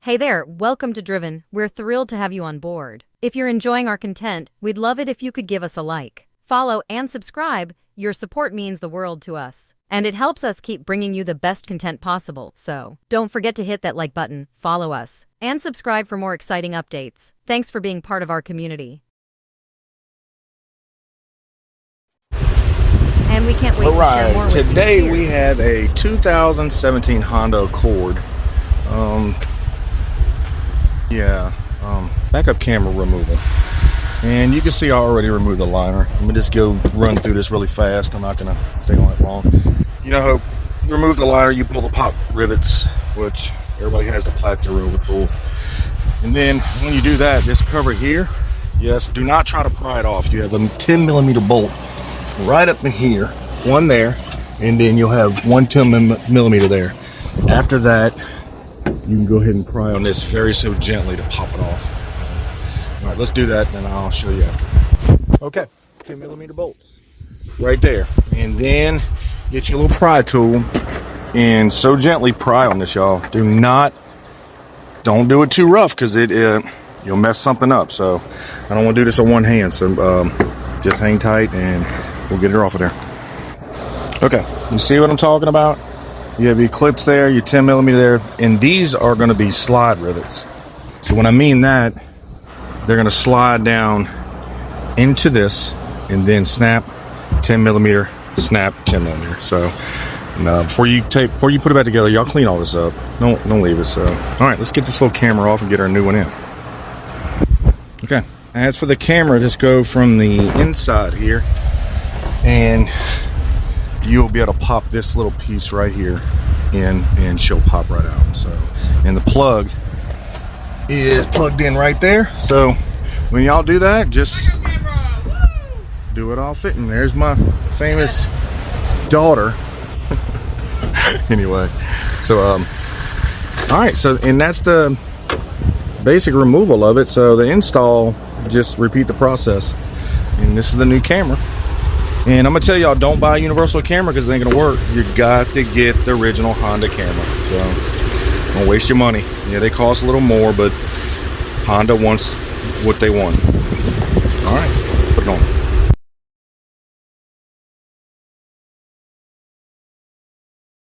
Hey there, welcome to Driven. We're thrilled to have you on board. If you're enjoying our content, we'd love it if you could give us a like, follow, and subscribe. Your support means the world to us, and it helps us keep bringing you the best content possible. So don't forget to hit that like button, follow us, and subscribe for more exciting updates. Thanks for being part of our community. And we can't wait to share more with you. Today we have a 2017 Honda Accord. Backup camera removal. And you can see I already removed the liner. Let me just go run through this really fast. I'm not going to stay on it long. You know how you remove the liner, you pull the pop rivets, which everybody has the plastic removal tools. And then when you do that, this cover here, yes, do not try to pry it off. You have a 10mm bolt right up in here, one there, and then you'll have one 10mm there. After that, you can go ahead and pry on this very so gently to pop it off. All right, let's do that, and I'll show you after. Okay, 10mm bolts right there, and then get your little pry tool and so gently pry on this, y'all. Don't do it too rough, because you'll mess something up. So I don't want to do this on one hand. So just hang tight, and we'll get her off of there. Okay, you see what I'm talking about? You have your clips there, your 10mm there, and these are going to be slide rivets. So when I mean that, they're going to slide down into this and then snap 10mm, snap 10mm. So before you put it back together, y'all clean all this up. Don't leave it. So all right, let's get this little camera off and get our new one in. Okay, as for the camera, just go from the inside here, and you'll be able to pop this little piece right here in, and she'll pop right out. So, and the plug is plugged in right there. So when y'all do that, just do it all fitting. There's my famous daughter. Anyway, so all right, so and that's the basic removal of it. So the install, just repeat the process. And this is the new camera. And I'm gonna tell y'all, don't buy a universal camera because it ain't gonna work. You got to get the original Honda camera. So don't waste your money. Yeah, they cost a little more, but Honda wants what they want. All right, let's put it on.